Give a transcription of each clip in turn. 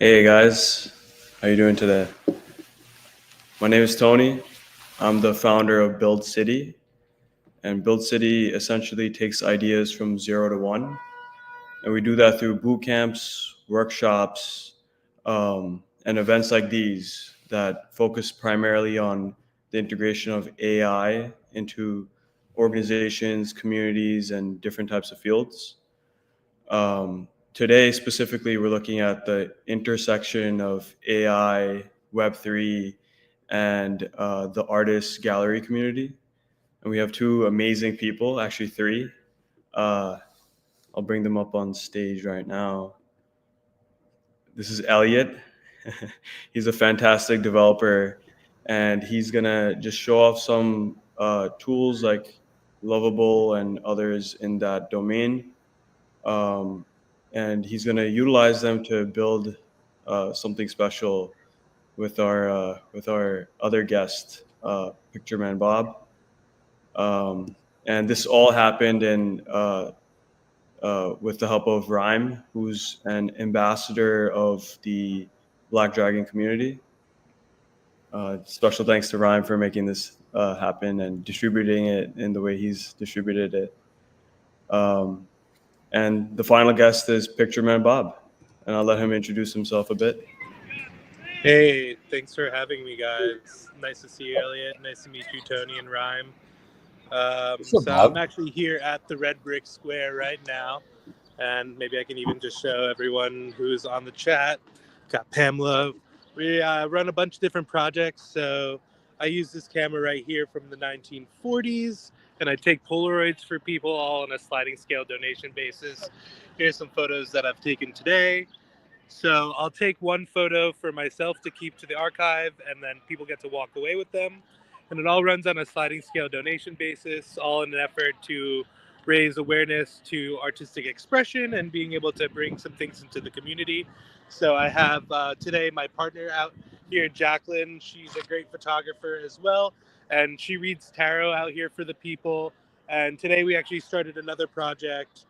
Hey guys, how you doing today? My name is Tony. I'm the founder of Build City, and Build City essentially takes ideas from zero to one, and we do that through boot camps, workshops, and events like these that focus primarily on the integration of AI into organizations, communities, and different types of fields. Today, specifically, we're looking at the intersection of AI, Web3, and the artist gallery community. And we have two amazing people, actually three. Uh, I'll bring them up on stage right now. This is Elliot. He's a fantastic developer, and he's gonna just show off some tools like Lovable and others in that domain. um, and he's going to utilize them to build something special with our other guest, Picture Man Bob. And this all happened in with the help of Rhyme, who's an ambassador of the Black Dragon community. Special thanks to Rhyme for making this happen and distributing it in the way he's distributed it. Um, And the final guest is Picture Man Bob, and I'll let him introduce himself a bit. Hey, thanks for having me, guys. Nice to see you, Elliot. Nice to meet you, Tony and Rhyme. What's up, So I'm Bob? actually here at the Red Brick Square right now, and maybe I can even just show everyone who's on the chat. Got Pamela. We run a bunch of different projects, so I use this camera right here from the 1940s, and I take Polaroids for people all on a sliding scale donation basis. Here's some photos that I've taken today. So I'll take one photo for myself to keep to the archive, and then people get to walk away with them. And it all runs on a sliding scale donation basis, all in an effort to raise awareness to artistic expression and being able to bring some things into the community. So I have today my partner out here, Jacqueline. She's a great photographer as well, and she reads tarot out here for the people. And today we actually started another project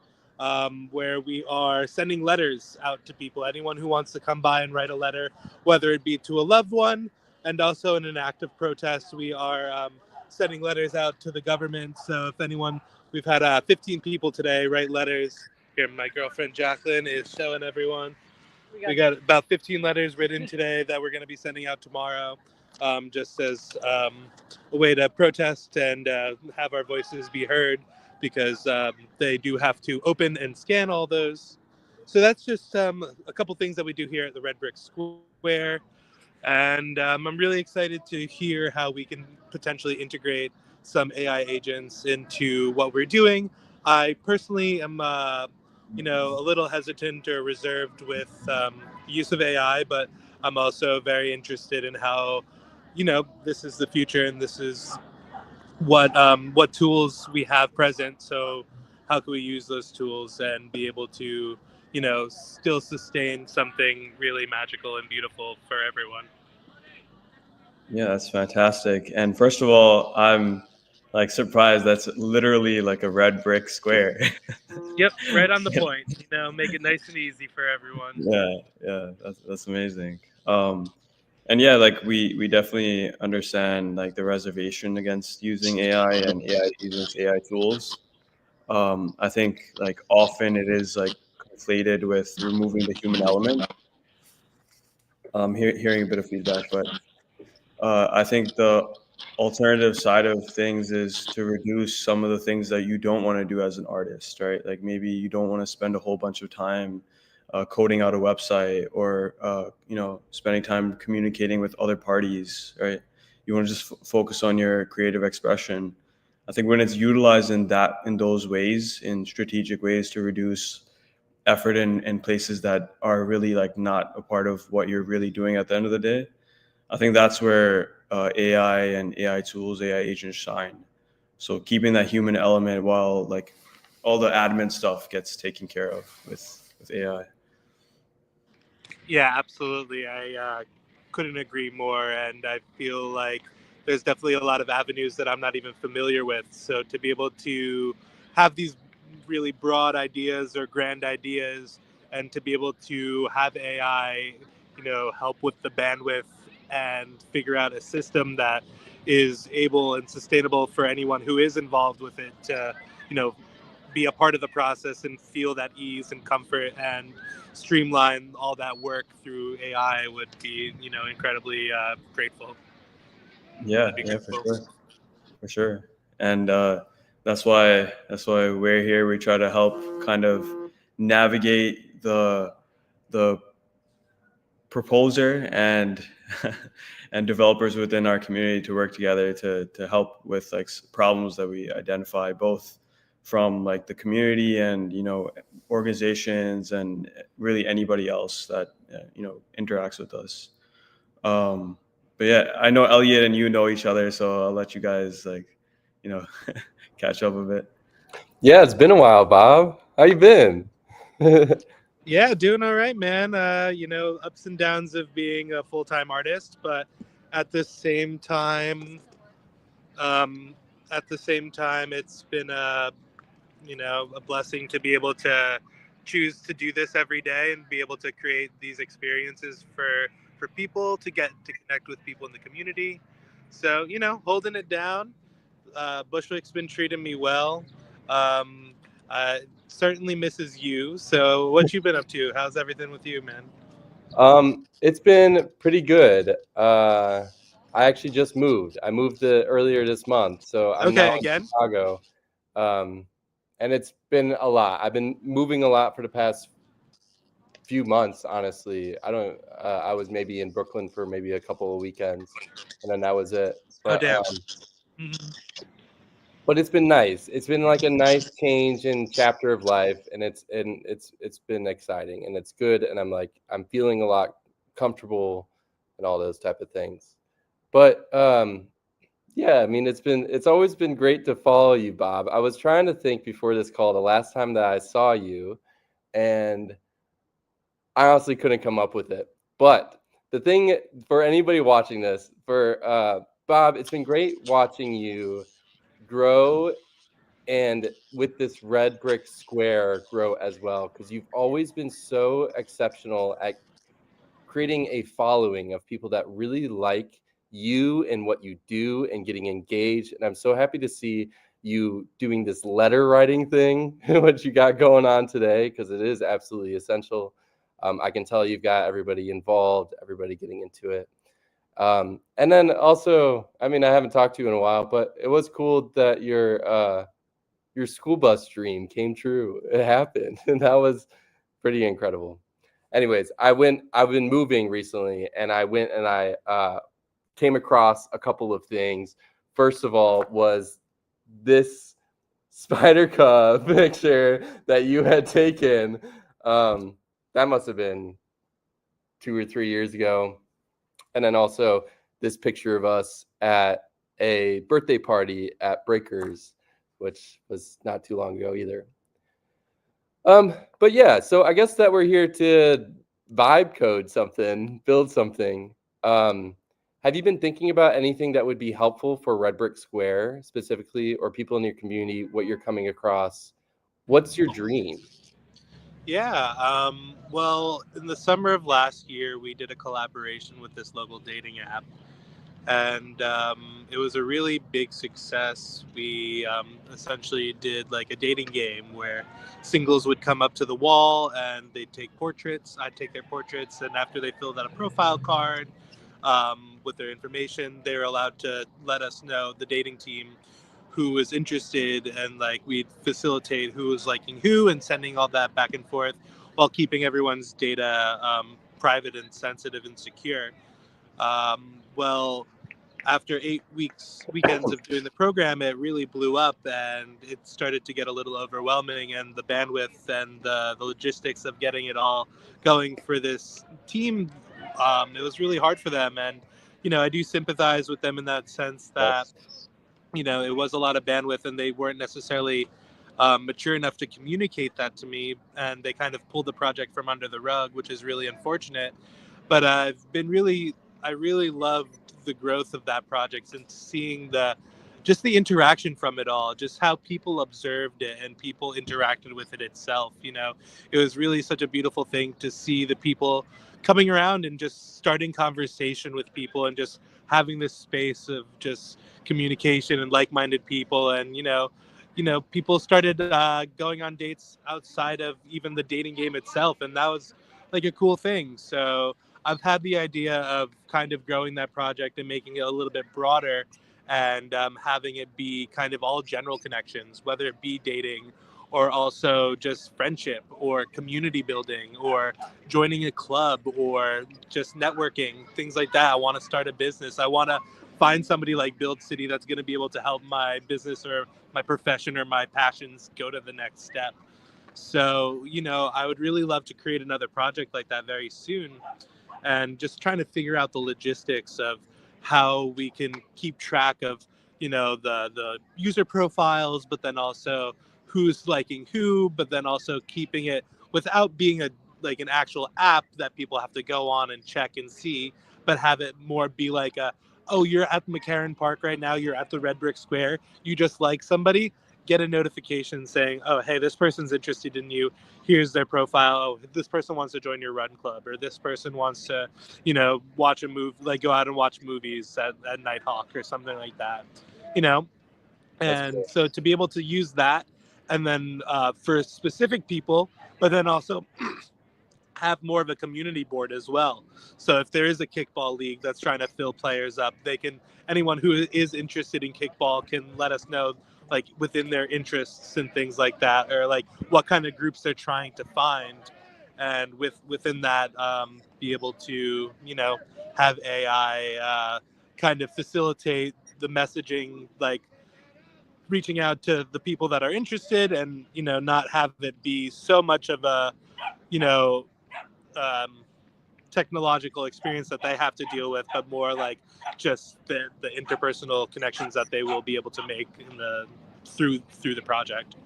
where we are sending letters out to people. Anyone who wants to come by and write a letter, whether it be to a loved one, and also in an act of protest, we are sending letters out to the government. So if anyone, we've had 15 people today write letters. Here, my girlfriend Jacqueline is showing everyone. We got about 15 letters written today that we're going to be sending out tomorrow, just as a way to protest and have our voices be heard, because they do have to open and scan all those. So that's just a couple things that we do here at the Red Brick Square. And I'm really excited to hear how we can potentially integrate some AI agents into what we're doing. I personally am, a little hesitant or reserved with use of AI, but I'm also very interested in how, this is the future and this is what tools we have present. So how can we use those tools and be able to, still sustain something really magical and beautiful for everyone. Yeah, that's fantastic. And first of all, I'm like surprised that's literally like a red brick square. Yep, right on the point. Make it nice and easy for everyone. Yeah, yeah, that's amazing. And yeah, like we definitely understand like the reservation against using AI and AI agents, AI tools. I think like often it is like conflated with removing the human element. Hearing a bit of feedback, but I think the alternative side of things is to reduce some of the things that you don't want to do as an artist, right? Like maybe you don't want to spend a whole bunch of time coding out a website or spending time communicating with other parties, right? You want to just focus on your creative expression. I think when it's utilized in those ways, in strategic ways to reduce effort in places that are really like not a part of what you're really doing at the end of the day, I think that's where AI and AI tools, AI agents shine. So keeping that human element while like all the admin stuff gets taken care of with AI. Yeah, absolutely. I couldn't agree more. And I feel like there's definitely a lot of avenues that I'm not even familiar with. So to be able to have these really broad ideas or grand ideas, and to be able to have AI help with the bandwidth and figure out a system that is able and sustainable for anyone who is involved with it to, be a part of the process and feel that ease and comfort and streamline all that work through AI would be, incredibly grateful. Yeah, yeah, for sure. And that's why we're here. We try to help kind of navigate the proposer and and developers within our community to work together to help with like problems that we identify, both from like the community and organizations and really anybody else that interacts with us. But yeah, I know Elliot and you know each other, so I'll let you guys catch up a bit. Yeah, it's been a while, Bob. How you been? Yeah, doing all right, man. Ups and downs of being a full-time artist, but at the same time, it's been a blessing to be able to choose to do this every day and be able to create these experiences for people to get to connect with people in the community. So, holding it down. Bushwick's been treating me well. Certainly misses you. So, what you been up to? How's everything with you, man? It's been pretty good. I actually just moved. I moved earlier this month, so I'm now in Chicago. And it's been a lot. I've been moving a lot for the past few months, honestly. I was maybe in Brooklyn for maybe a couple of weekends, and then that was it. But, but it's been nice. It's been like a nice change in chapter of life, and it's been exciting and it's good. And I'm feeling a lot comfortable and all those type of things. But yeah, I mean, it's always been great to follow you, Bob. I was trying to think before this call, the last time that I saw you, and I honestly couldn't come up with it. But the thing for anybody watching this, for Bob, it's been great watching you grow, and with this Red Brick Square grow as well, because you've always been so exceptional at creating a following of people that really like you and what you do and getting engaged. And I'm so happy to see you doing this letter writing thing, what you got going on today, because it is absolutely essential. I can tell you've got everybody involved, everybody getting into it. And then also, I mean, I haven't talked to you in a while, but it was cool that your school bus dream came true. It happened, and that was pretty incredible. Anyways, I've been moving recently, and I went and I came across a couple of things. First of all was this Spider Cub picture that you had taken. That must have been 2 or 3 years ago. And then also this picture of us at a birthday party at Breakers, which was not too long ago either. But yeah, so I guess that we're here to vibe code something, build something. Have you been thinking about anything that would be helpful for Red Brick Square specifically, or people in your community, what you're coming across? What's your dream? Yeah, well, in the summer of last year, we did a collaboration with this local dating app, and it was a really big success. We essentially did like a dating game where singles would come up to the wall and they'd take portraits. I'd take their portraits, and after they filled out a profile card with their information, they were allowed to let us know, the dating team, who was interested, and like we'd facilitate who was liking who and sending all that back and forth while keeping everyone's data private and sensitive and secure. Well, after 8 weekends of doing the program, it really blew up, and it started to get a little overwhelming, and the bandwidth and the logistics of getting it all going for this team, it was really hard for them. And I do sympathize with them in that sense that it was a lot of bandwidth, and they weren't necessarily mature enough to communicate that to me, and they kind of pulled the project from under the rug, which is really unfortunate. But I really loved the growth of that project and seeing the interaction from it all, just how people observed it and people interacted with it itself. It was really such a beautiful thing to see the people coming around and just starting conversation with people and just having this space of just communication and like-minded people. And people started going on dates outside of even the dating game itself, and that was like a cool thing. So I've had the idea of kind of growing that project and making it a little bit broader, and having it be kind of all general connections, whether it be dating or also just friendship or community building or joining a club or just networking, things like that. I want to start a business. I want to find somebody like Build City that's going to be able to help my business or my profession or my passions go to the next step. So, I would really love to create another project like that very soon, and just trying to figure out the logistics of how we can keep track of, the user profiles, but then also who's liking who, but then also keeping it without being an actual app that people have to go on and check and see, but have it more be like oh, you're at McCarran Park right now, you're at the Red Brick Square, you just like somebody, get a notification saying, oh, hey, this person's interested in you. Here's their profile. Oh, this person wants to join your run club, or this person wants to, watch a movie, like go out and watch movies at Nighthawk or something like that, And cool. so to be able to use that, and then for specific people, but then also have more of a community board as well. So if there is a kickball league that's trying to fill players up, anyone who is interested in kickball can let us know, like within their interests and things like that, or like what kind of groups they're trying to find, and within that, be able to have AI kind of facilitate the messaging, like reaching out to the people that are interested, and not have it be so much of a you know technological experience that they have to deal with, but more like just the interpersonal connections that they will be able to make through the project.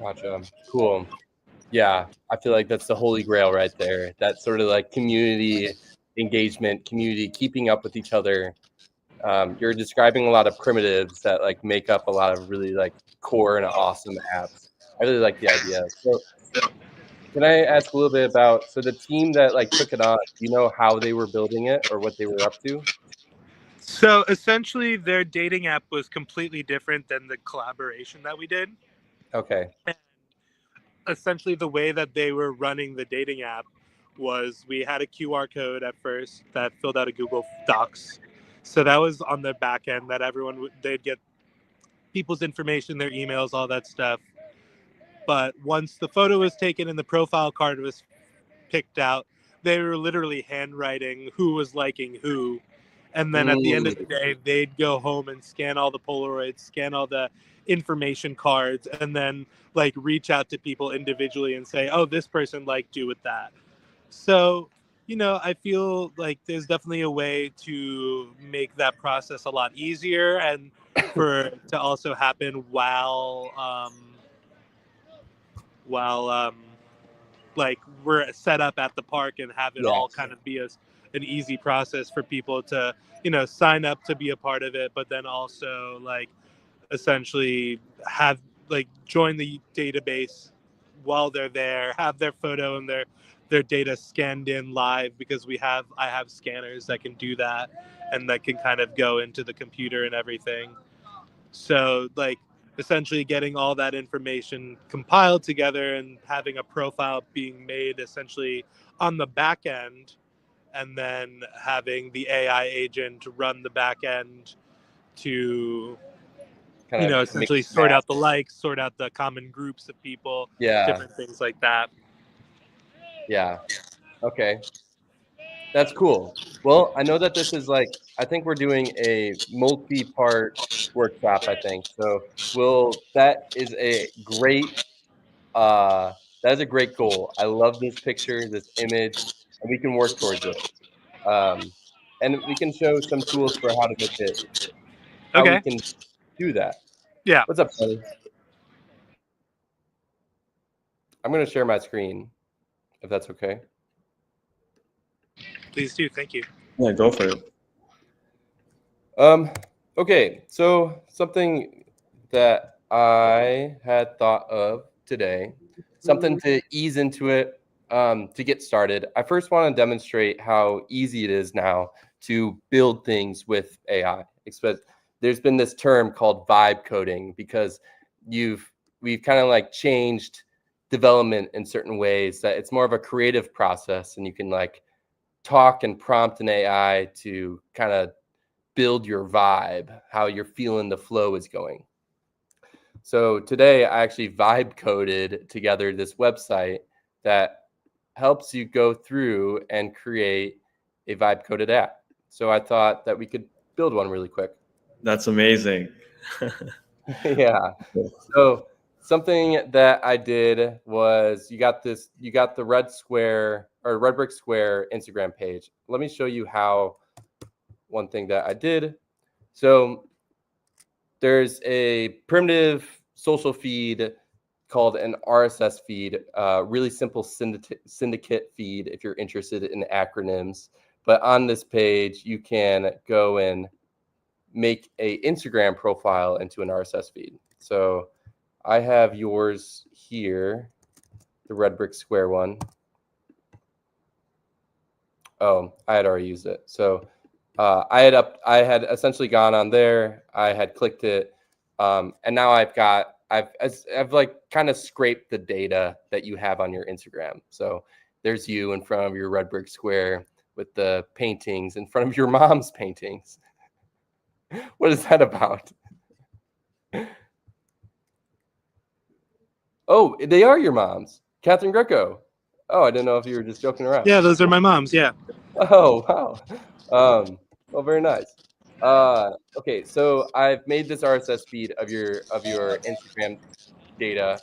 Gotcha. Cool. Yeah, I feel like that's the holy grail right there. That sort of like community engagement, community keeping up with each other. You're describing a lot of primitives that like make up a lot of really like core and awesome apps. I really like the idea. So can I ask a little bit about, so the team that like took it on, do you know how they were building it or what they were up to? So essentially, their dating app was completely different than the collaboration that we did. Okay. And essentially, the way that they were running the dating app was we had a QR code at first that filled out a Google Docs. So that was on the back end that they'd get people's information, their emails, all that stuff. But once the photo was taken and the profile card was picked out, they were literally handwriting who was liking who. And then at the end of the day, they'd go home and scan all the Polaroids, scan all the information cards, and then like reach out to people individually and say, oh, this person liked you with that. So, I feel like there's definitely a way to make that process a lot easier, and for it to also happen while like we're set up at the park, and have it all kind of be an easy process for people to sign up to be a part of it, but then also like essentially have like join the database while they're there, have their photo and their data scanned in live, because I have scanners that can do that, and that can kind of go into the computer and everything. So like essentially getting all that information compiled together and having a profile being made essentially on the back end, and then having the AI agent run the back end to essentially sort out the likes, sort out the common groups of people, different things like that. Yeah. Okay. That's cool. Well, I know that this is like, I think we're doing a multi-part workshop, I think. So that is a great goal. I love this picture, this image, and we can work towards it. And we can show some tools for how to make it, how we can do that. Yeah. What's up, buddy? I'm going to share my screen, if that's okay. Please do. Thank you. Yeah, go for it. Okay, so something that I had thought of today, something to ease into it, to get started, I first want to demonstrate how easy it is now to build things with AI. There's been this term called vibe coding because we've kind of like changed development in certain ways that it's more of a creative process, and you can like talk and prompt an AI to kind of build your vibe, how you're feeling the flow is going. So today I actually vibe coded together this website that helps you go through and create a vibe coded app. So I thought that we could build one really quick. That's amazing. Yeah. So something that I did was you got the Red Square or Red Brick Square Instagram page. Let me show you how one thing that I did. So there's a primitive social feed called an RSS feed, really simple syndicate feed if you're interested in acronyms. But on this page, you can go and make a Instagram profile into an RSS feed. So I have yours here, the Red Brick Square one. Oh, I had already used it. So I had essentially gone on there. I had clicked it, and now I've like kind of scraped the data that you have on your Instagram. So there's you in front of your Red Brick Square with the paintings in front of your mom's paintings. What is that about? Oh, they are your mom's. Catherine Greco. Oh, I didn't know if you were just joking around. Yeah, those are my mom's. Yeah. Oh, wow. Well, very nice. Okay, so I've made this RSS feed of your Instagram data,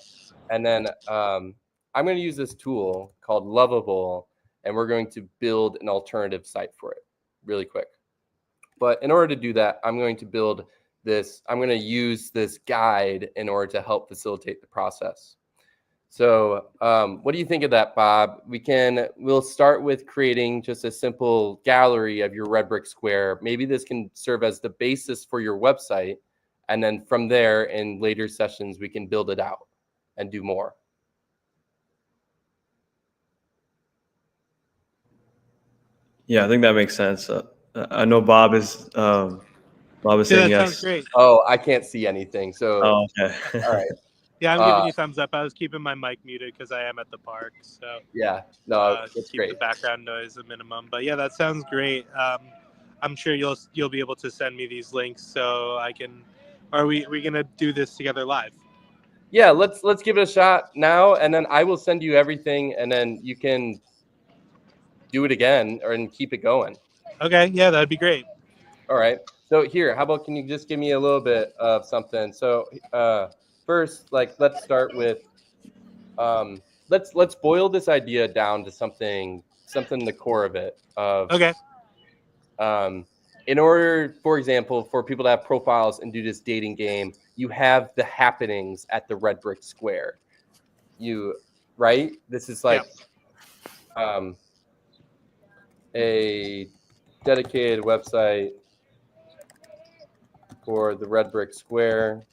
and then I'm going to use this tool called Lovable, and we're going to build an alternative site for it really quick. But in order to do that, I'm going to use this guide in order to help facilitate the process. So what do you think of that, Bob? We'll start with creating just a simple gallery of your Red Brick Square. Maybe this can serve as the basis for your website. And then from there, in later sessions, we can build it out and do more. Yeah, I think that makes sense. I know Bob is saying that yes. sounds great. Oh, I can't see anything. So, Oh, okay. all right. Yeah, I'm giving you thumbs up. I was keeping my mic muted because I am at the park. So Yeah, no, it's keep great. the background noise a minimum. But yeah, that sounds great. I'm sure you'll be able to send me these links so I can. Are we gonna do this together live? Yeah, let's give it a shot now, and then I will send you everything, and then you can do it again and keep it going. Okay, yeah, that'd be great. All right. So here, how about can you just give me a little bit of something? So first, like let's start with let's boil this idea down to something the core of it. Okay. In order, for example, for people to have profiles and do this dating game, you have the happenings at the Red Brick Square. Right? This is like a dedicated website for the Red Brick Square.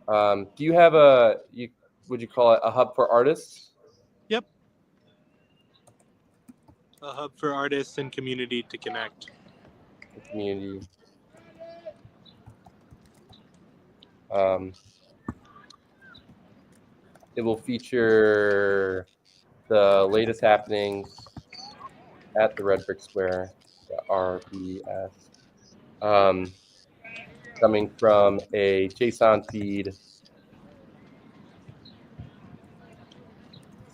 Do you have would you call it a hub for artists? Yep. A hub for artists and community to connect. The community. It will feature the latest happenings at the Red Brick Square, the RBS, coming from a JSON feed.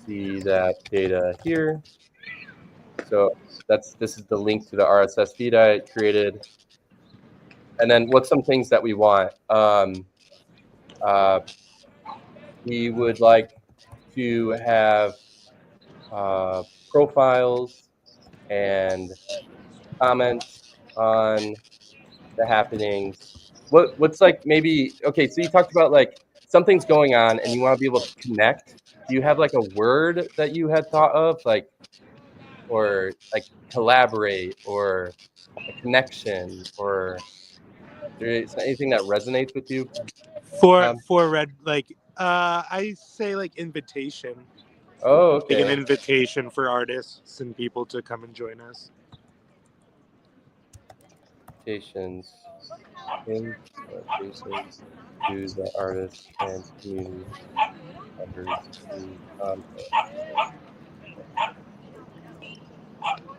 See that data here. So this is the link to the RSS feed I created. And then what's some things that we want? We would like to have profiles and comments on the happenings. What's like maybe, okay, so you talked about like something's going on and you want to be able to connect. Do you have like a word that you had thought of, like, or like collaborate or a connection, or is there anything that resonates with you? For red, like I say like invitation. Oh, like an okay. invitation for artists and people to come and join us. Invitations. Invitations to the artists and community members to come.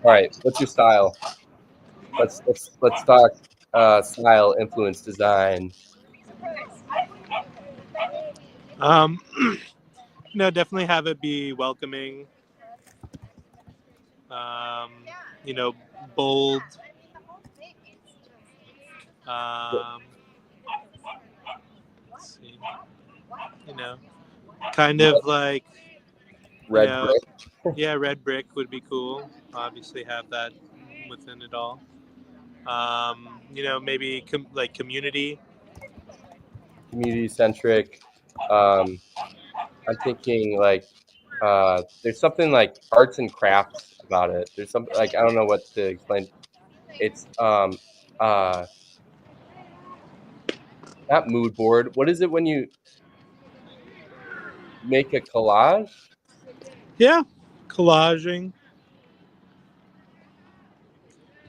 All right, what's your style? Let's talk style, influence, design. Definitely have it be welcoming. Um, bold. Um, let's see. Kind of like Red brick. yeah, red brick would be cool. Obviously, have that within it all. Maybe like community. Community centric. I'm thinking like there's something like arts and crafts about it. There's something like I don't know what to explain. It's uh not mood board. What is it when you make a collage? Yeah, collaging,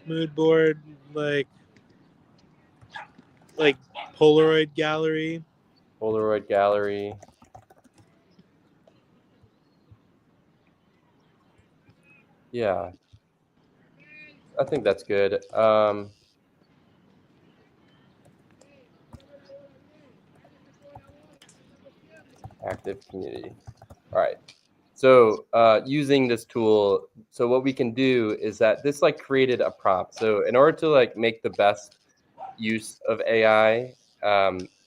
mood board, like Polaroid gallery. Polaroid gallery. Yeah, I think that's good. Active community. All right. So using this tool, so what we can do is that this like created a prompt. So in order to like make the best use of AI,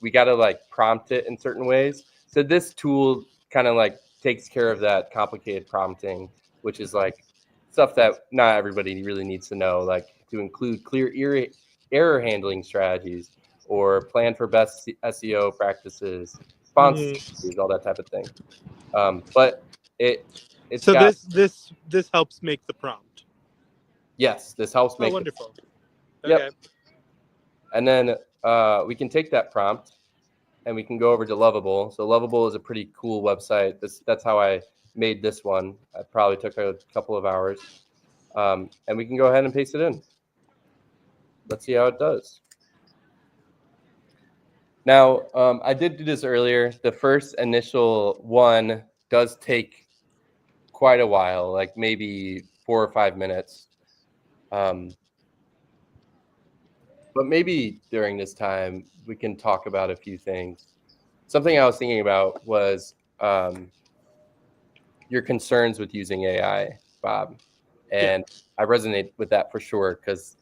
we got to like prompt it in certain ways. So this tool kind of like takes care of that complicated prompting, which is like stuff that not everybody really needs to know, like to include clear error handling strategies or plan for best SEO practices, font strategies, all that type of thing. But it's So got this helps make the prompt. yes, this helps make wonderful. Yep. Okay. And then we can take that prompt and we can go over to Lovable. So Lovable is a pretty cool website. That's how I made this one. I probably took a couple of hours. And we can go ahead and paste it in. Let's see how it does. Now, I did do this earlier. The first initial one does take quite a while, like maybe 4 or 5 minutes. But maybe during this time, we can talk about a few things. Something I was thinking about was your concerns with using AI, Bob. And I resonate with that for sure, because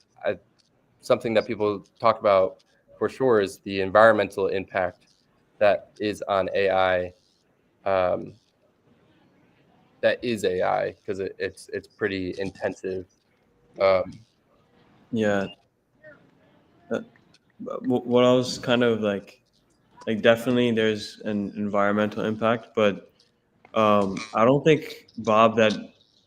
something that people talk about for sure is the environmental impact that is on AI. That is AI, because it's pretty intensive. Yeah. What I was kind of like definitely there's an environmental impact, but I don't think, Bob, that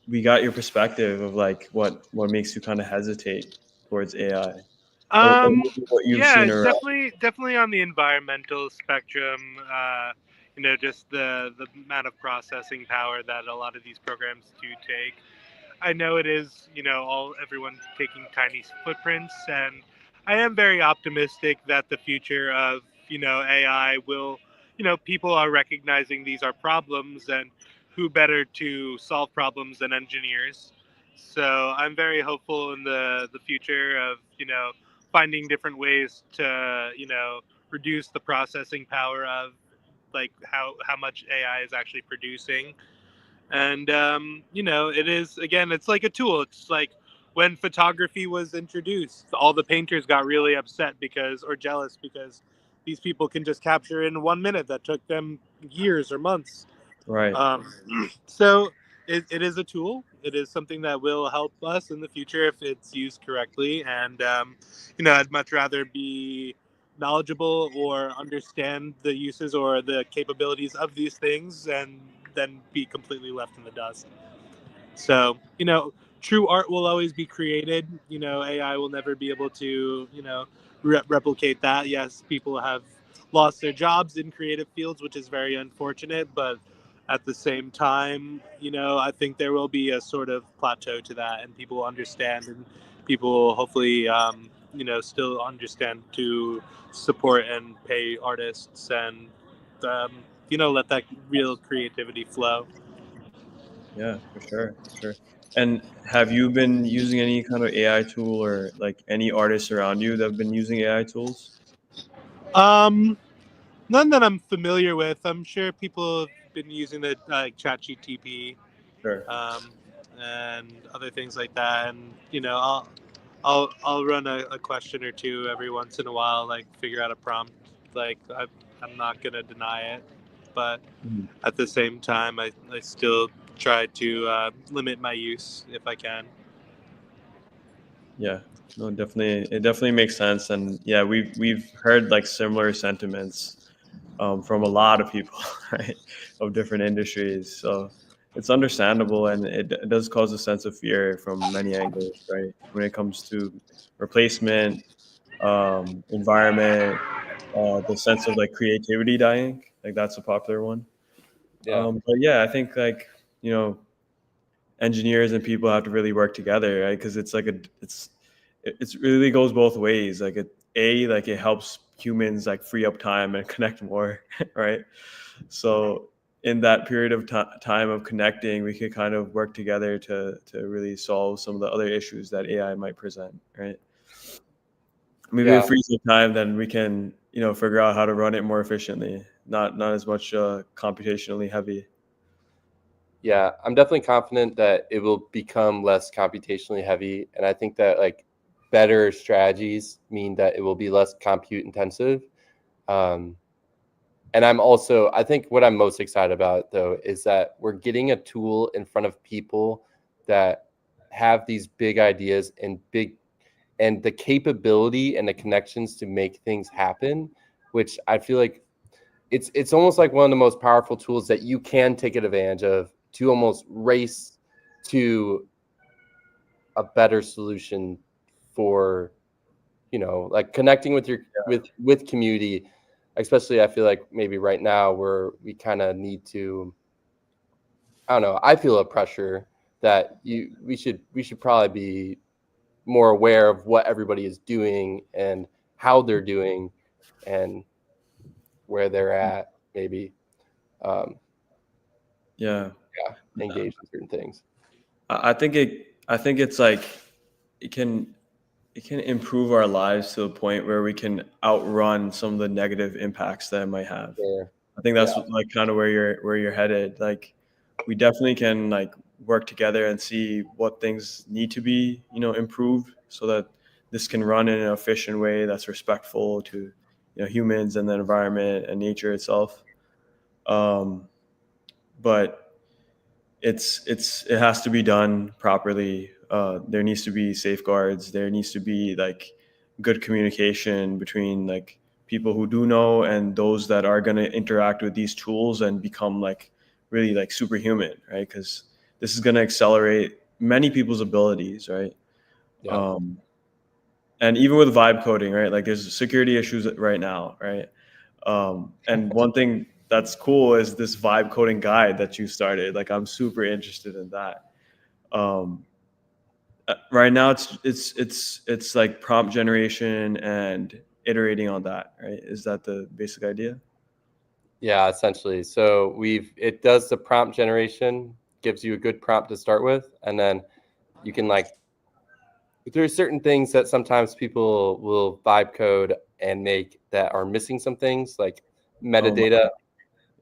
we got your perspective of like what makes you kind of hesitate towards AI. Or maybe what you've Yeah, seen it's around. definitely on the environmental spectrum. Just the amount of processing power that a lot of these programs do take. I know it is, everyone taking tiny footprints, and I am very optimistic that the future of, AI will, people are recognizing these are problems, and who better to solve problems than engineers. So I'm very hopeful in the future of, finding different ways to, reduce the processing power of like how much AI is actually producing. And it is, again, it's like a tool. It's like when photography was introduced, all the painters got really upset or jealous because these people can just capture in 1 minute that took them years or months. Right. So it is a tool. It is something that will help us in the future if it's used correctly. And I'd much rather be knowledgeable or understand the uses or the capabilities of these things and then be completely left in the dust. So true art will always be created. AI will never be able to replicate that. Yes, people have lost their jobs in creative fields, which is very unfortunate, but at the same time, I think there will be a sort of plateau to that, and people will understand, and people will hopefully, still understand to support and pay artists, and let that real creativity flow. Yeah, for sure, for sure. And have you been using any kind of AI tool, or like any artists around you that have been using AI tools? Um, None that I'm familiar with. I'm sure people have been using the ChatGPT, Sure. um, and other things like that. And I'll run a question or two every once in a while, like figure out a prompt. Like I'm not gonna deny it, but Mhm. at the same time, I still try to limit my use if I can. Yeah, no, definitely, it definitely makes sense, and yeah, we've heard like similar sentiments from a lot of people, right, of different industries. So it's understandable, and it does cause a sense of fear from many angles, right? When it comes to replacement, environment, the sense of like creativity dying, like that's a popular one. Yeah. But yeah, I think like you know engineers and people have to really work together, right? Because it's like it's really goes both ways. Like like it helps humans like free up time and connect more, right? So in that period of time of connecting, we could kind of work together to really solve some of the other issues that AI might present, right? Maybe Yeah. it frees up time, then we can figure out how to run it more efficiently, not as much computationally heavy. Yeah, I'm definitely confident that it will become less computationally heavy, and I think that like better strategies mean that it will be less compute intensive. Um, and I think what I'm most excited about though is that we're getting a tool in front of people that have these big ideas and the capability and the connections to make things happen, which I feel like it's almost like one of the most powerful tools that you can take advantage of to almost race to a better solution for like connecting with your with community. Especially I feel like maybe right now where we kind of need to, I don't know, I feel a pressure that we should probably be more aware of what everybody is doing and how they're doing and where they're at, maybe. um Yeah. yeah, engage in certain things. I think it's like it can it can improve our lives to the point where we can outrun some of the negative impacts that it might have. Yeah. I think Yeah. that's like kind of where you're headed. Like we definitely can like work together and see what things need to be, improved so that this can run in an efficient way that's respectful to, humans and the environment and nature itself. Um, but it has to be done properly. There needs to be safeguards. There needs to be like good communication between like people who do know and those that are going to interact with these tools and become like really like superhuman, right? Because this is going to accelerate many people's abilities, right? Yeah. Um, and even with vibe coding, right? Like there's security issues right now, right? And one thing that's cool is this vibe coding guide that you started. Like I'm super interested in that. Um, right now it's like prompt generation and iterating on that, right? Is that the basic idea? Yeah, essentially. So it does the prompt generation, gives you a good prompt to start with, and then you can like there's certain things that sometimes people will vibe code and make that are missing some things like Oh my, metadata,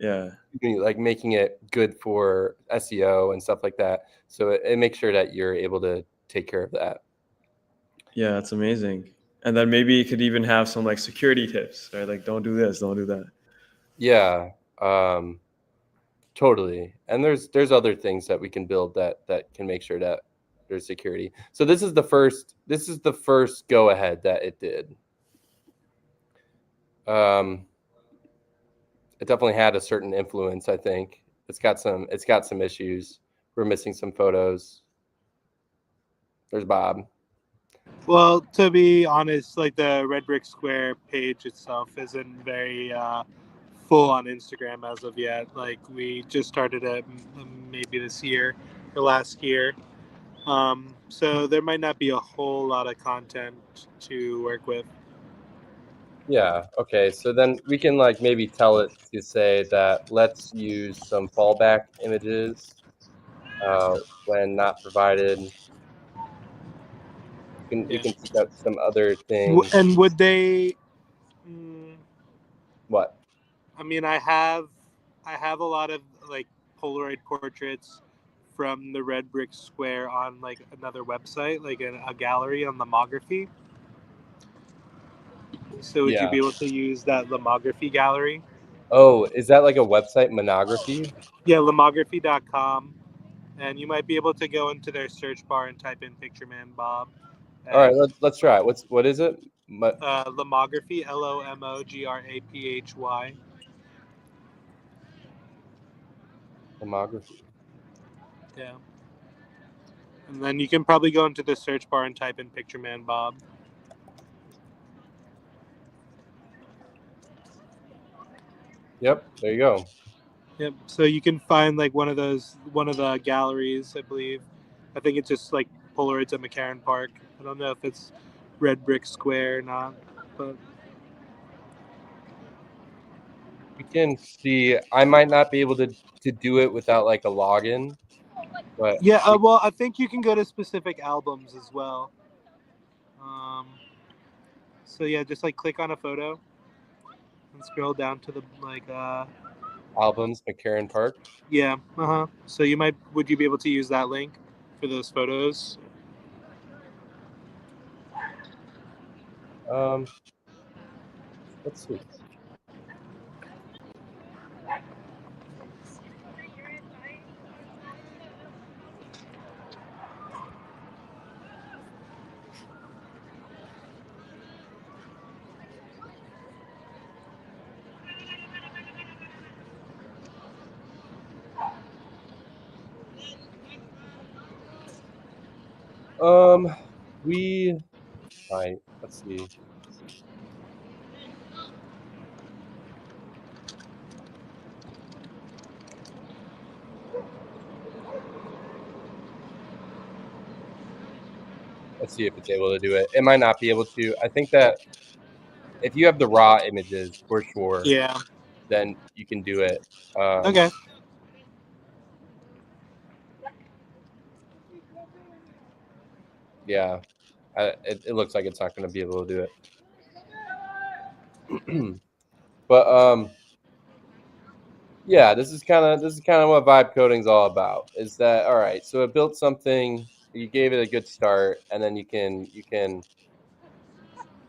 yeah, like making it good for SEO and stuff like that. So it makes sure that you're able to take care of that. yeah, that's amazing. And then maybe it could even have some like security tips, right? Like don't do this, don't do that. Yeah, totally. And there's other things that we can build that can make sure that there's security. So this is the first go ahead that it did. Um, it definitely had a certain influence, I think. It's got some issues. We're missing some photos. There's Bob. Well, to be honest, like the Red Brick Square page itself isn't very full on Instagram as of yet. Like we just started it maybe this year or last year. So there might not be a whole lot of content to work with. Yeah. Okay. So then we can like maybe tell it to say that let's use some fallback images when not provided. You can pick up some other things. And would they? What? I mean, I have a lot of like Polaroid portraits from the Red Brick Square on like another website, like a gallery on Lomography. So would you be able to use that Lomography gallery? Oh, is that like a website, Monography? Yeah, lomography.com. And you might be able to go into their search bar and type in Picture Man Bob. All right, let's try it. What is it? Lomography, Lomography. Lomography. Yeah. And then you can probably go into the search bar and type in Picture Man Bob. Yep, there you go. Yep. So you can find like one of the galleries, I believe. I think it's just like Polaroids at McCarran Park. I don't know if it's Red Brick Square or not, but We can see. I might not be able to do it without like a login, but yeah. Well, I think you can go to specific albums as well. So yeah, just like click on a photo and scroll down to the like albums, McCarran Park. Yeah. So would you be able to use that link for those photos? Let's see. Let's see. Let's see if it's able to do it. It might not be able to. I think that if you have the raw images, for sure, then you can do it. Okay. Yeah, it looks like it's not going to be able to do it. But yeah, this is kind of what vibe coding is all about. Is that all right? So it built something, you gave it a good start, and then you can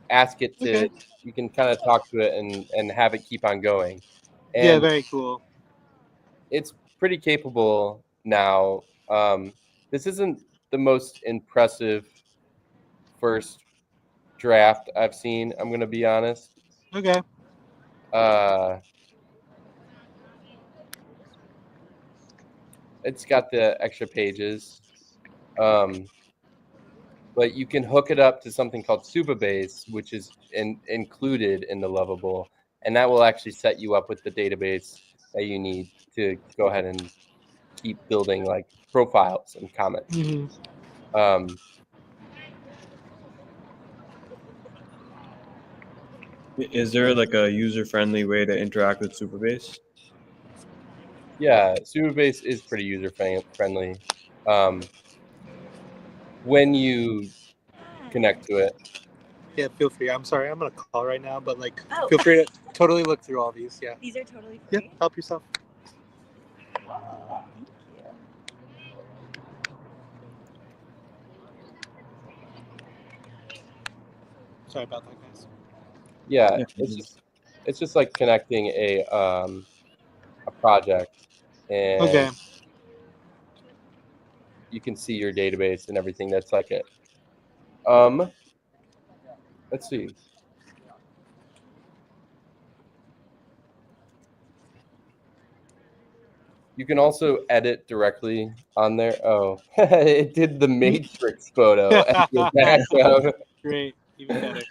ask it to, you can kind of talk to it and have it keep on going. And yeah, very cool. It's pretty capable now. This isn't the most impressive first draft I've seen. I'm gonna be honest. Okay. It's got the extra pages, but you can hook it up to something called Supabase, which is included in the Lovable, and that will actually set you up with the database that you need to go ahead and keep building like profiles and comments. Is there like a user-friendly way to interact with Supabase? Yeah, Supabase is pretty user-friendly. When you connect to it. Yeah, feel free. I'm sorry, I'm on a call right now, but like, feel free to totally look through all these. Yeah. These are totally free. Yeah, help yourself. Sorry about that, guys. Yeah, it's just like connecting a project, and you can see your database and everything that's like it. Let's see. You can also edit directly on there. Oh, it did the Matrix photo as the background. Great, even better.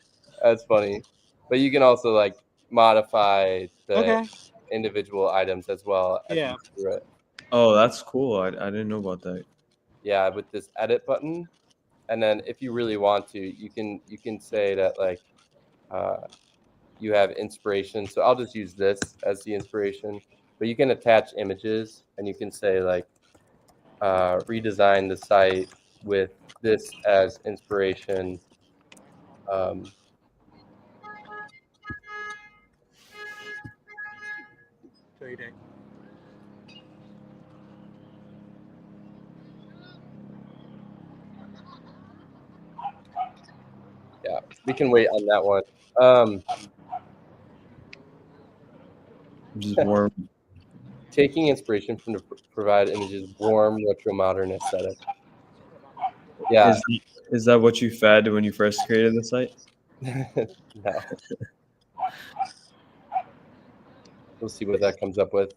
That's funny. But you can also like modify the individual items as well as Yeah. you through it. Oh, that's cool. I didn't know about that. Yeah, with this edit button, and then if you really want to, you can say that like you have inspiration. So I'll just use this as the inspiration, but you can attach images and you can say like redesign the site with this as inspiration. Trading. Yeah, we can wait on that one. Just warm. Taking inspiration from the provide images warm retro modern aesthetic. Yeah. Is that what you fed when you first created the site? No. We'll see what that comes up with.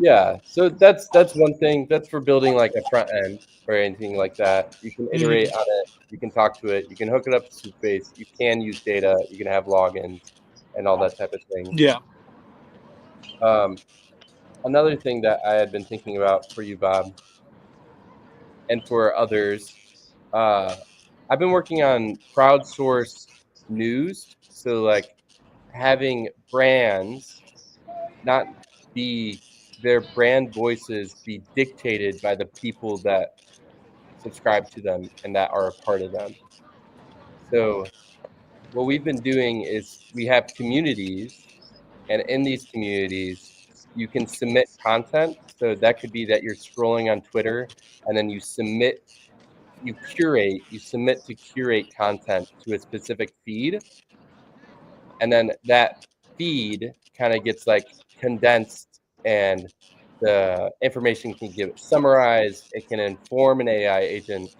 Yeah, so that's one thing. That's for building like a front end or anything like that. You can iterate on it. You can talk to it. You can hook it up to Supabase. You can use data. You can have logins and all that type of thing. Yeah. Another thing that I had been thinking about for you, Bob, and for others, I've been working on crowdsource news. So like having brands not be their brand voices be dictated by the people that subscribe to them and that are a part of them. So what we've been doing is we have communities, and in these communities you can submit content. So that could be that you're scrolling on Twitter and then you submit to curate content to a specific feed, and then that feed kind of gets like condensed, and the information can get summarized. It can inform an AI agent.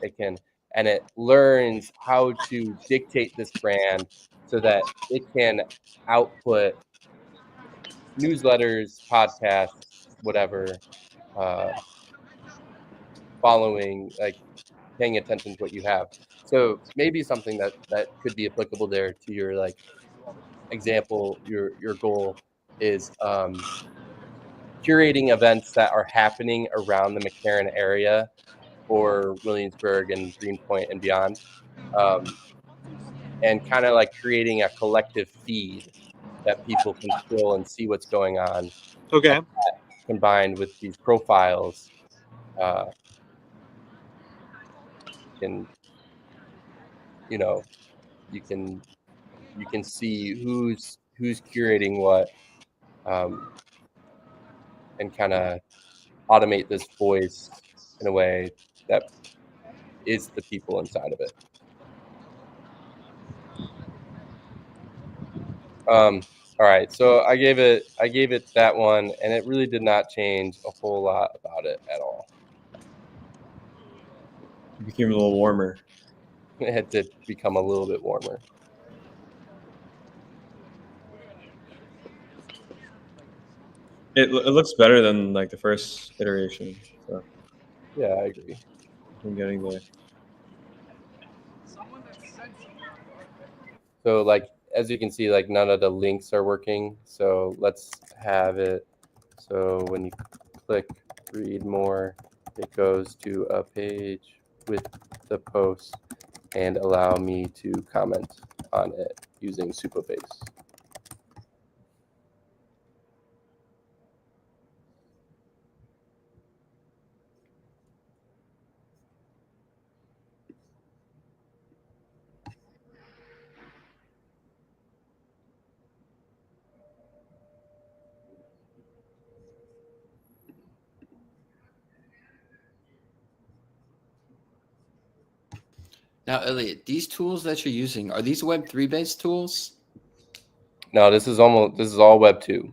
And it learns how to dictate this brand so that it can output newsletters, podcasts, whatever, following, like paying attention to what you have. So maybe something that could be applicable there to your like example, your goal is curating events that are happening around the McCarran area or Williamsburg and Greenpoint and beyond, and kind of like creating a collective feed that people can scroll and see what's going on. Okay. Combined with these profiles, can you can see who's curating what, and kind of automate this voice in a way that is the people inside of it. All right, so I gave it that one, and it really did not change a whole lot about it at all. It became a little warmer. It did become a little bit warmer. It looks better than like the first iteration. So Yeah, I agree. I'm getting there. So like, as you can see, like none of the links are working. So let's have it. So when you click read more, it goes to a page with the post and allow me to comment on it using Supabase. Now, Elliot, these tools that you're using, are these Web3 based tools? No, this is all Web 2.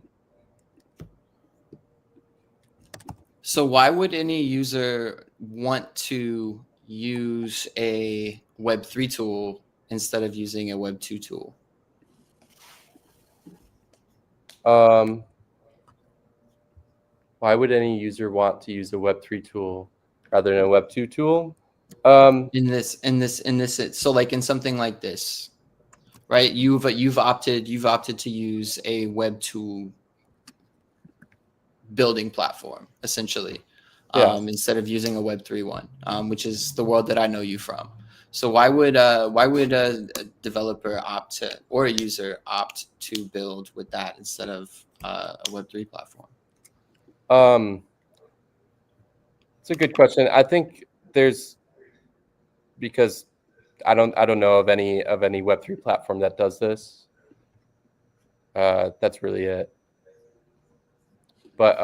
So why would any user want to use a Web3 tool instead of using a Web2 tool? Why would any user want to use a Web3 tool rather than a Web2 tool? In this, so like in something like this, right? You've opted to use a Web 2 building platform essentially, Yeah. instead of using a Web 3 one, which is the world that I know you from. So why would a developer opt to, or a user opt to build with that instead of a Web 3 platform? It's a good question. I think because I don't know of any Web3 platform that does this. That's really it. But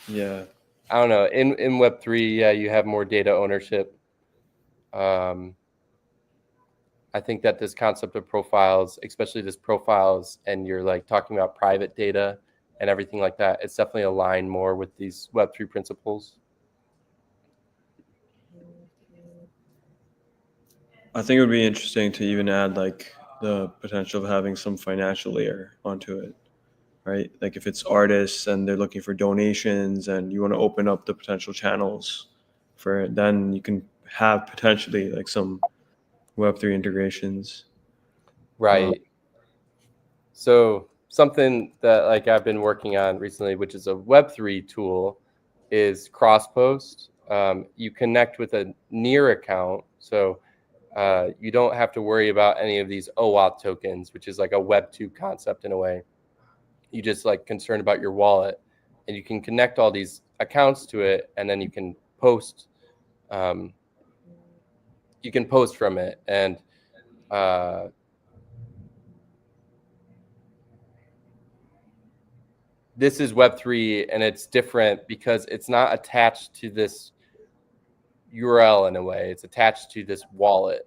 Yeah. I don't know. In Web3, yeah, you have more data ownership. I think that this concept of profiles, especially this profiles, and you're like talking about private data and everything like that, it's definitely aligned more with these Web3 principles. I think it would be interesting to even add like the potential of having some financial layer onto it, right? Like if it's artists and they're looking for donations and you want to open up the potential channels for it, then you can have potentially like some Web3 integrations. Right. So something that like I've been working on recently, which is a Web3 tool, is Crosspost. You connect with a Near account, so you don't have to worry about any of these OAuth tokens, which is like a Web2 concept in a way. You just like concerned about your wallet, and you can connect all these accounts to it, and then you can post. You can post from it, and this is Web3, and it's different because it's not attached to this URL in a way. It's attached to this wallet.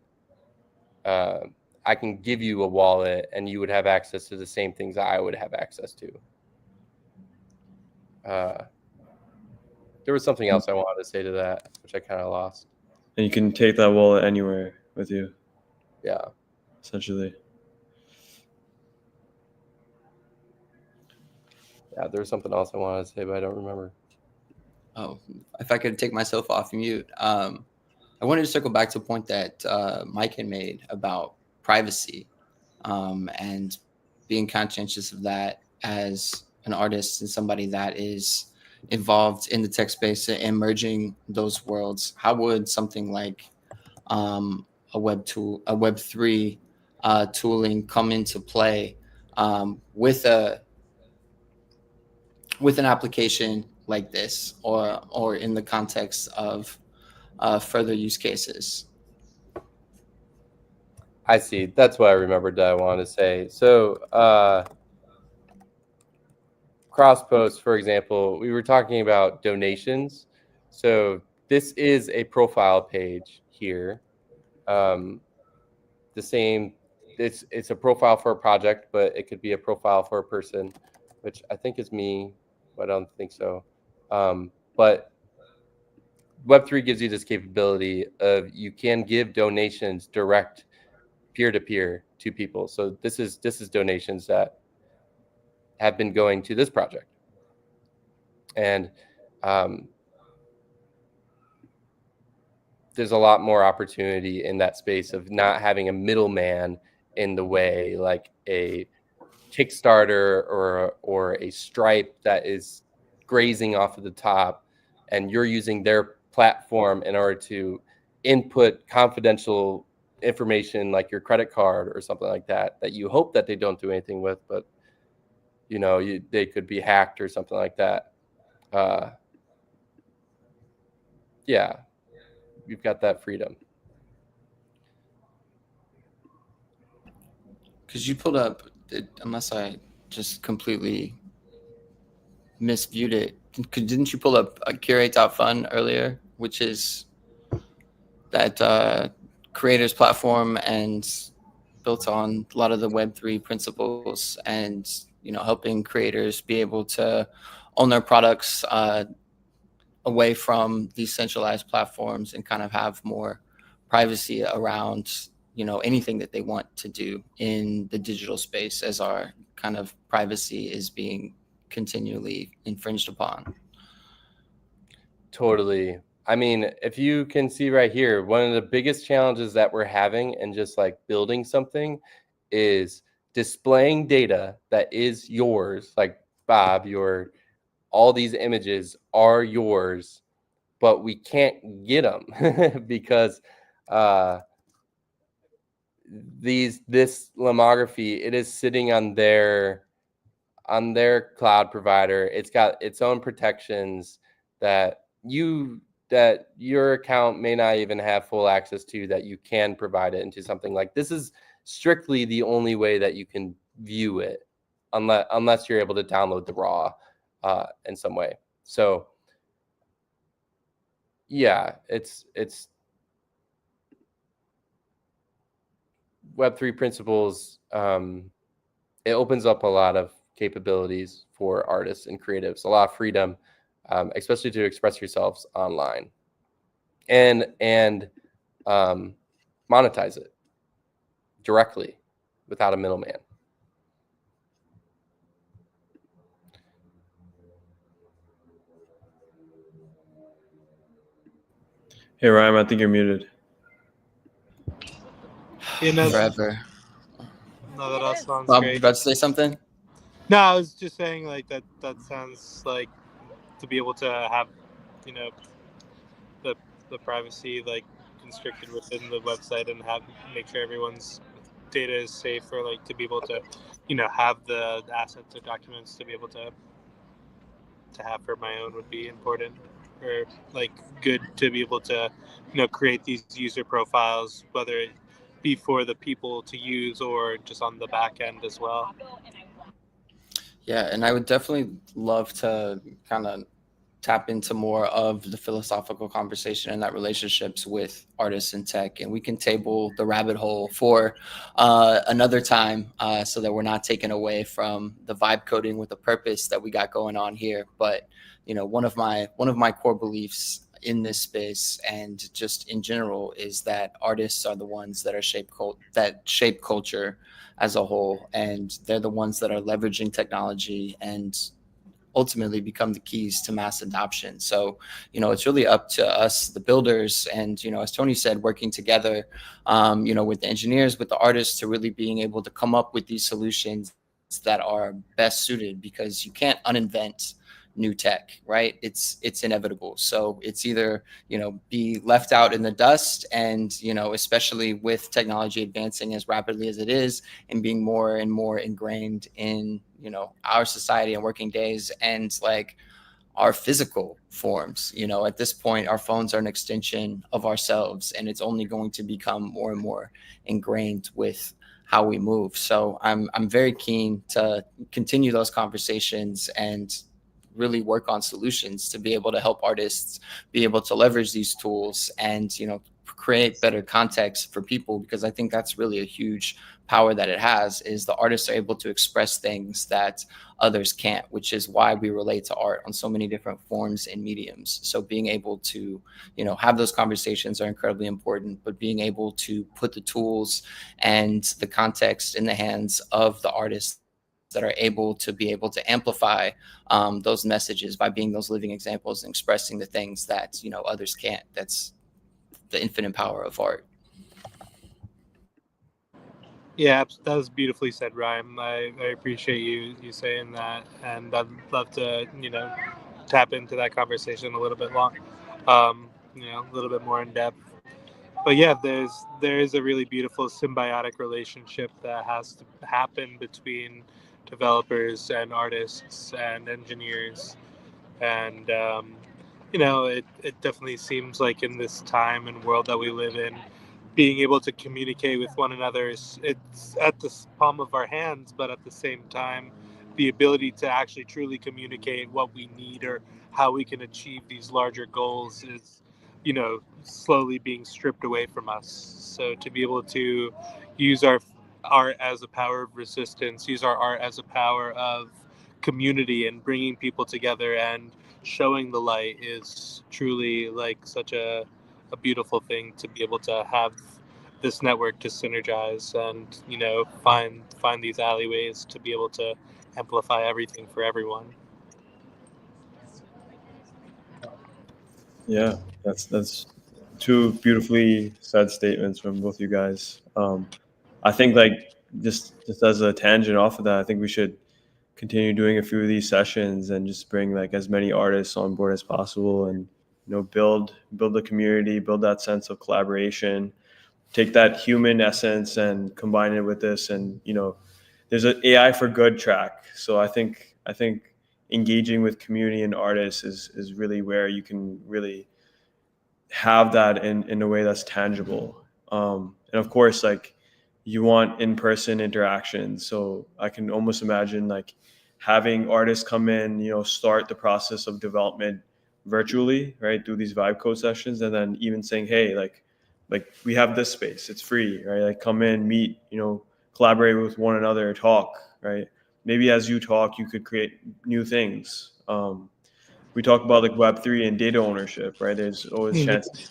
I can give you a wallet, and you would have access to the same things I would have access to. There was something else I wanted to say to that, which I kind of lost. And you can take that wallet anywhere with you, Yeah. essentially. Yeah, there was something else I wanted to say, but I don't remember. Oh, if I could take myself off mute. I wanted to circle back to a point that Mike had made about privacy, and being conscientious of that as an artist and somebody that is involved in the tech space and merging those worlds. How would something like a Web3 tooling come into play with an application like this, or in the context of further use cases? I see. That's what I remembered that I wanted to say. So Crosspost, for example, we were talking about donations. So this is a profile page here. The same, it's a profile for a project, but it could be a profile for a person, which I think is me, but I don't think so. But Web3 gives you this capability of you can give donations direct peer-to-peer to people. So this is donations that have been going to this project. And there's a lot more opportunity in that space of not having a middleman in the way, like a Kickstarter or a Stripe that is grazing off of the top, and you're using their platform in order to input confidential information like your credit card or something like that you hope that they don't do anything with, but you know, they could be hacked or something like that. Yeah, you've got that freedom. Because you pulled up, unless I just completely misviewed it, didn't you pull up Curate.fun earlier, which is that creators platform and built on a lot of the Web3 principles, and helping creators be able to own their products away from these centralized platforms and kind of have more privacy around anything that they want to do in the digital space, as our kind of privacy is being continually infringed upon. Totally. I mean, if you can see right here, one of the biggest challenges that we're having in just like building something is displaying data that is yours. Like Bob, all these images are yours, but we can't get them because this lomography, it is sitting on their cloud provider. It's got its own protections that your account may not even have full access to, that you can provide it into something like this. Is strictly the only way that you can view it, unless you're able to download the raw in some way. So yeah, it's Web3 principles. It opens up a lot of capabilities for artists and creatives, a lot of freedom, especially to express yourselves online, and monetize it directly without a middleman. Hey, Ryan, I think you're muted. You know, Forever. no, that all sounds Bob, you great. about to say something? No, I was just saying like that sounds like to be able to have, you know, the privacy like constricted within the website and make sure everyone's data is safe, or like to be able to, you know, have the assets or documents to be able to have for my own would be important, or like good to be able to, you know, create these user profiles, whether it be for the people to use or just on the back end as well. Yeah, and I would definitely love to kind of tap into more of the philosophical conversation and that relationships with artists and tech, and we can table the rabbit hole for another time, so that we're not taken away from the vibe coding with the purpose that we got going on here. But you know, one of my core beliefs in this space and just in general is that artists are the ones that shape culture as a whole, and they're the ones that are leveraging technology and ultimately become the keys to mass adoption. So, you know, it's really up to us, the builders, and, you know, as Tony said, working together, you know, with the engineers, with the artists, to really being able to come up with these solutions that are best suited, because you can't uninvent new tech, right? It's inevitable. So it's either, you know, be left out in the dust, and, you know, especially with technology advancing as rapidly as it is and being more and more ingrained in, you know, our society and working days and like our physical forms. You know, at this point, our phones are an extension of ourselves, and it's only going to become more and more ingrained with how we move. So I'm very keen to continue those conversations and really work on solutions to be able to help artists be able to leverage these tools and, you know, create better context for people, because I think that's really a huge power that it has, is the artists are able to express things that others can't, which is why we relate to art on so many different forms and mediums. So being able to, you know, have those conversations are incredibly important, but being able to put the tools and the context in the hands of the artists that are able to amplify those messages by being those living examples and expressing the things that, you know, others can't. That's the infinite power of art. Yeah, that was beautifully said, Ryan. I appreciate you saying that, and I'd love to, you know, tap into that conversation a little bit long, you know, a little bit more in depth. But yeah, there is a really beautiful symbiotic relationship that has to happen between developers and artists and engineers, and you know, it definitely seems like in this time and world that we live in, being able to communicate with one another it's at the palm of our hands, but at the same time, the ability to actually truly communicate what we need or how we can achieve these larger goals is, you know, slowly being stripped away from us. So to be able to use our art as a power of resistance, use our art as a power of community and bringing people together and showing the light is truly like such a beautiful thing, to be able to have this network to synergize and, you know, find these alleyways to be able to amplify everything for everyone. Yeah, that's two beautifully said statements from both you guys. I think like just as a tangent off of that, I think we should continue doing a few of these sessions and just bring like as many artists on board as possible, and build the community, build that sense of collaboration, take that human essence and combine it with this. And there's an AI for good track. So I think engaging with community and artists is really where you can really have that in a way that's tangible. And of course, like you want in-person interaction. So I can almost imagine like having artists come in, start the process of development virtually, right, through these vibe code sessions, and then even saying, hey, like we have this space, it's free, right? Like come in, meet, collaborate with one another, talk, right? Maybe as you talk, you could create new things. We talk about like Web3 and data ownership, right? There's always chance Yeah.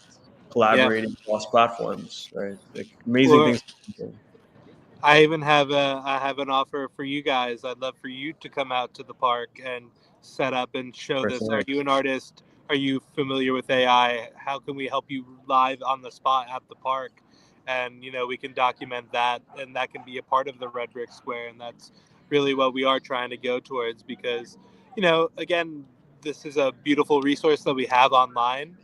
collaborating across platforms, right? Like amazing Or things. I even have an offer for you guys. I'd love for you to come out to the park and set up and show For this. sure. Are you an artist? Are you familiar with AI? How can we help you live on the spot at the park? And we can document that, and that can be a part of the Red Brick Square. And that's really what we are trying to go towards, because again, this is a beautiful resource that we have online,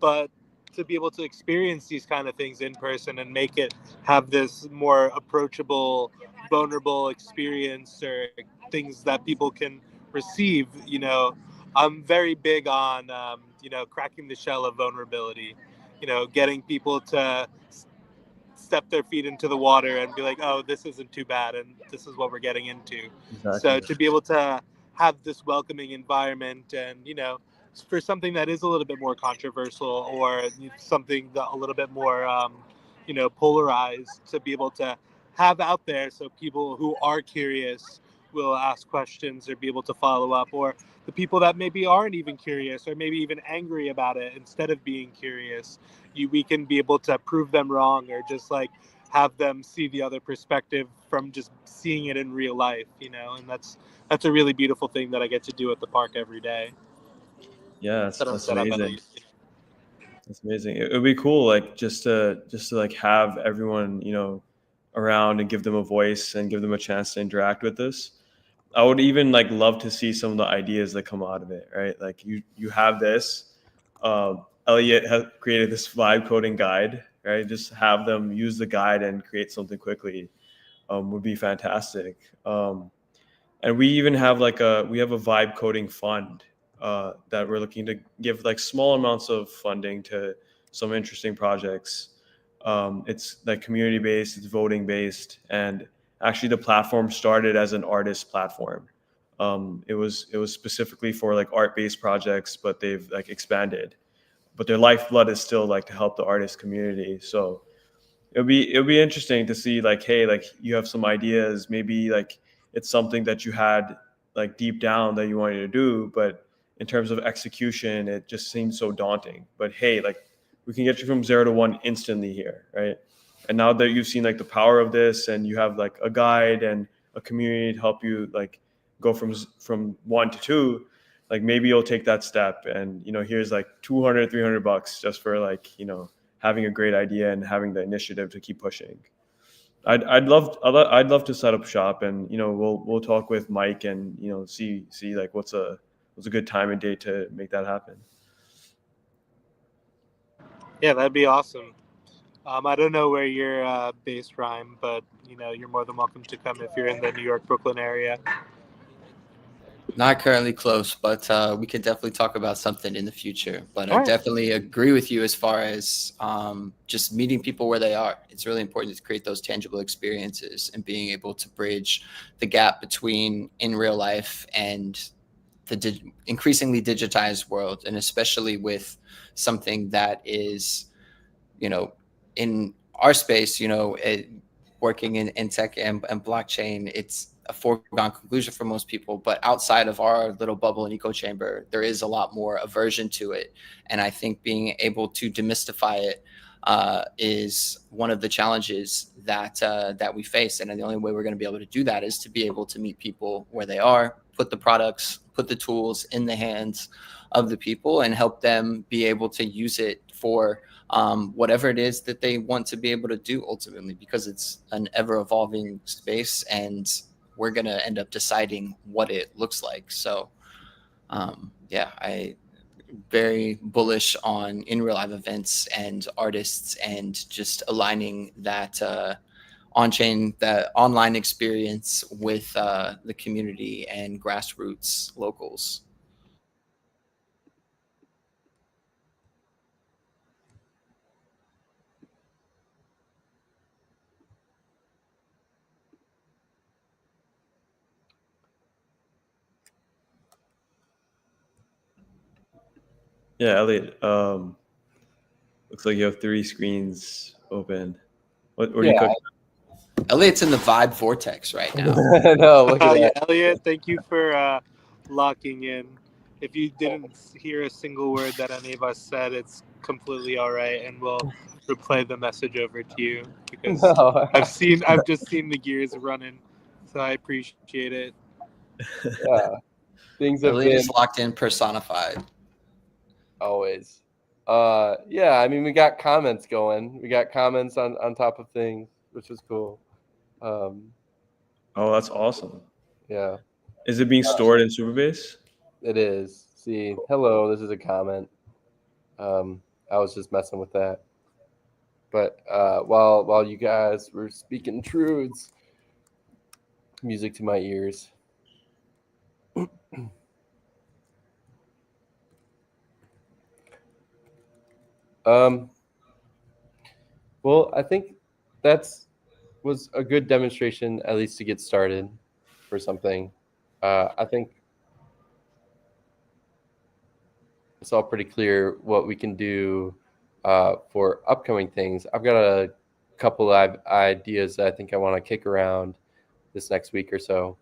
but to be able to experience these kind of things in person and make it have this more approachable, vulnerable experience, or things that people can receive, I'm very big on cracking the shell of vulnerability, getting people to step their feet into the water and be like, oh, this isn't too bad, and this is what we're getting into. Exactly. So to be able to have this welcoming environment, and for something that is a little bit more controversial, or something that a little bit more polarized, to be able to have out there, so people who are curious will ask questions or be able to follow up, or the people that maybe aren't even curious or maybe even angry about it, instead of being curious, we can be able to prove them wrong, or just like have them see the other perspective from just seeing it in real life, and that's a really beautiful thing that I get to do at the park every day. Yeah, That I'm that's set up at amazing. That's amazing. It would be cool, like just to like have everyone, around and give them a voice and give them a chance to interact with this. I would even like love to see some of the ideas that come out of it, right? Like you have this. Elliot has created this vibe coding guide, right? Just have them use the guide and create something quickly. Would be fantastic. And we even have we have a vibe coding fund that we're looking to give like small amounts of funding to some interesting projects. It's like community based, it's voting based, and actually the platform started as an artist platform. It was specifically for like art based projects, but they've like expanded. But their lifeblood is still like to help the artist community. So it'll be interesting to see like, hey, like you have some ideas, maybe like it's something that you had like deep down that you wanted to do, but in terms of execution it just seems so daunting. But hey, like we can get you from 0 to 1 instantly here, right? And now that you've seen like the power of this, and you have like a guide and a community to help you like go from 1 to 2, like maybe you'll take that step, and here's like 200 $300 just for like having a great idea and having the initiative to keep pushing. I'd love to set up shop, and we'll talk with Mike, and see like what's a good time and date to make that happen. Yeah, that'd be awesome. I don't know where you're based, Ryan, but you're more than welcome to come if you're in the New York, Brooklyn area. Not currently close, but we could definitely talk about something in the future. But All I right. definitely agree with you as far as just meeting people where they are. It's really important to create those tangible experiences and being able to bridge the gap between in real life and the increasingly digitized world, and especially with something that is, in our space, working in tech and blockchain, it's a foregone conclusion for most people. But outside of our little bubble and echo chamber, there is a lot more aversion to it. And I think being able to demystify it is one of the challenges that we face. And the only way we're going to be able to do that is to be able to meet people where they are, put the products, put the tools in the hands of the people and help them be able to use it for whatever it is that they want to be able to do ultimately, because it's an ever evolving space and we're going to end up deciding what it looks like. So I very bullish on in real live events and artists and just aligning that on-chain, that online experience with the community and grassroots locals. Yeah, Elliot. Looks like you have 3 screens open. What are you cooking? Elliot's in the vibe vortex right now. No, look at that. Elliot, thank you for locking in. If you didn't hear a single word that any of us said, it's completely all right, and we'll replay the message over to you because No. I've just seen the gears running, so I appreciate it. Yeah, things have Elliot been is locked in, personified. always. Yeah, I mean, we got comments going. We got comments on top of things, which is cool. Oh, that's awesome. Yeah, Is it being stored in Superbase? it is. See, hello, this is a comment. I was just messing with that. But while you guys were speaking truths, music to my ears. Well, I think was a good demonstration, at least to get started for something. I think it's all pretty clear what we can do for upcoming things. I've got a couple of ideas that I think I want to kick around this next week or so.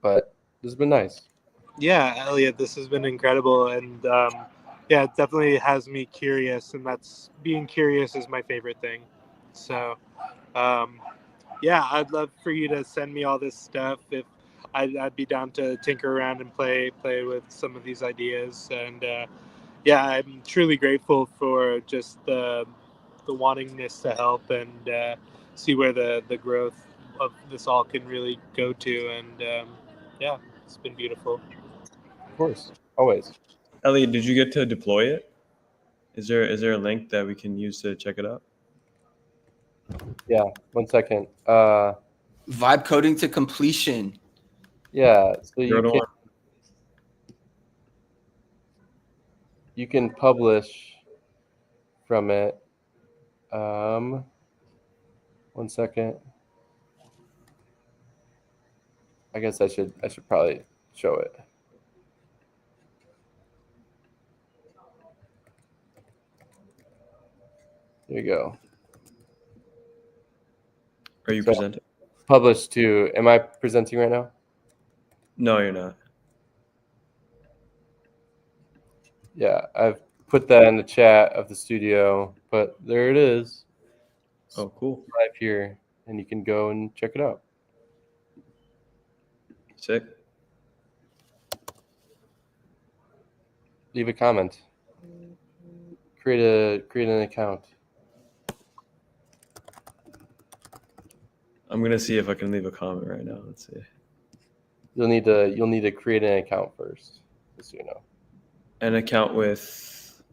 But this has been nice. Yeah, Elliot, this has been incredible, and yeah, it definitely has me curious, and that's being curious is my favorite thing. So, yeah, I'd love for you to send me all this stuff. If I'd be down to tinker around and play with some of these ideas, and yeah, I'm truly grateful for just the wantingness to help and see where the growth of this all can really go to, and yeah, it's been beautiful. Of course, always. Elliot, did you get to deploy it? Is there a link that we can use to check it out? Yeah, 1 second. Vibe coding to completion. Yeah, so Go you can publish from it. 1 second. I guess I should probably show it. There you go. Are you So- presenting? Published to. Am I presenting right now? No, you're not. Yeah, I've put that in the chat of the studio, but there it is. Oh, cool. Live here, and you can go and check it out. Sick. Leave a comment. Create an account. I'm gonna see if I can leave a comment right now. Let's see. You'll need to create an account first, just so you know. An account with.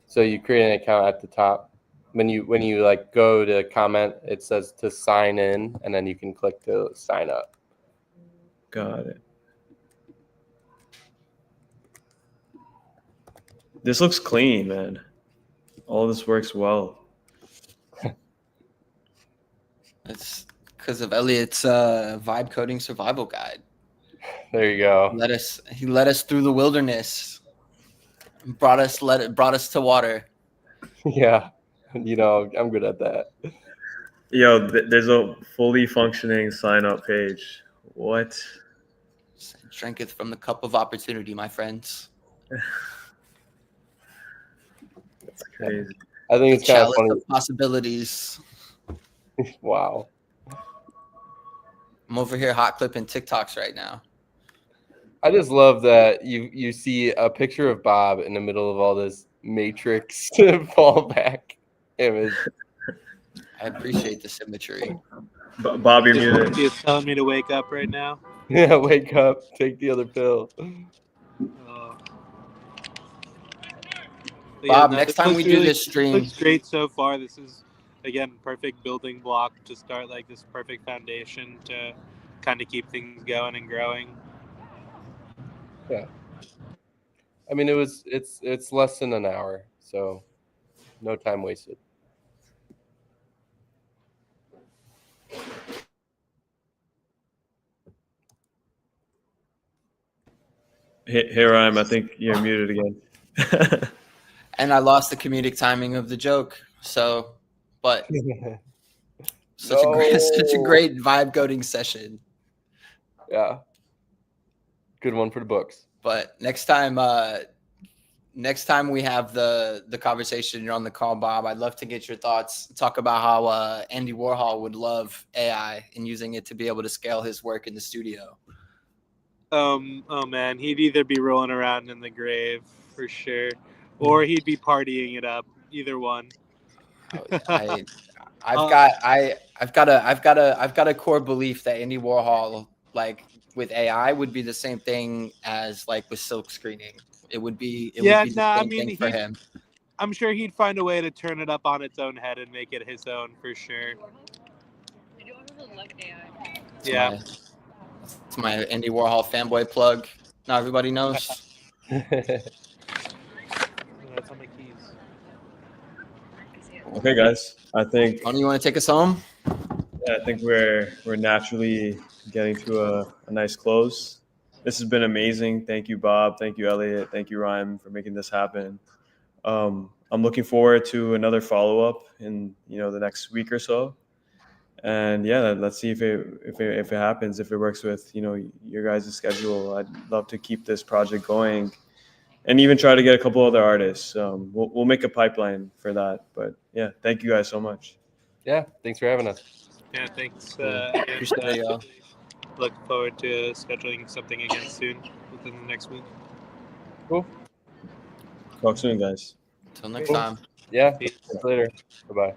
So you create an account at the top. When you like go to comment, it says to sign in, and then you can click to sign up. Got it. This looks clean, man. All this works well. It's because of Elliot's vibe coding survival guide. There you go. He led us through the wilderness. Brought us to water. Yeah, I'm good at that. Yo, there's a fully functioning sign up page. What? Drinketh from the cup of opportunity, my friends. That's crazy. I think it's kind of Chalice funny. of possibilities. Wow. I'm over here hot clipping TikToks right now. I just love that you see a picture of Bob in the middle of all this Matrix fallback image. I appreciate the symmetry. Bob, you're muted. He is telling me to wake up right now. Yeah, wake up, take the other pill. Oh. But Bob, no, next this time looks we do this stream, looks great so far. This is again perfect building block to start like this perfect foundation to kind of keep things going and growing. I mean, it's less than an hour, so no time wasted. Hey, Ryan, I think you're muted again. and I lost the comedic timing of the joke. So, but such a No. great vibe coding session. Yeah, good one for the books. But next time we have the conversation, you're on the call, Bob. I'd love to get your thoughts. Talk about how Andy Warhol would love AI and using it to be able to scale his work in the studio. Oh man, he'd either be rolling around in the grave for sure, or he'd be partying it up. Either one. I've got a core belief that Andy Warhol, like with AI, would be the same thing as like with silk screening. It would be the same thing for him. I'm sure he'd find a way to turn it up on its own head and make it his own for sure. Yeah. It's my Andy Warhol fanboy plug. Now everybody knows. That's on my keys. Okay, guys. I think Tony, you want to take us home? yeah, I think we're naturally getting to a nice close. This has been amazing. Thank you, Bob. Thank you, Elliot. Thank you, Ryan, for making this happen. I'm looking forward to another follow-up in the next week or so. And yeah, let's see if it happens, if it works with your guys' schedule. I'd love to keep this project going, and even try to get a couple other artists. We'll make a pipeline for that. But yeah, thank you guys so much. Yeah, thanks for having us. Yeah, thanks. Appreciate it, y'all. Look forward to scheduling something again soon within the next week. Cool. Talk soon, guys. Till next time. Yeah. Peace. Later. Bye-bye.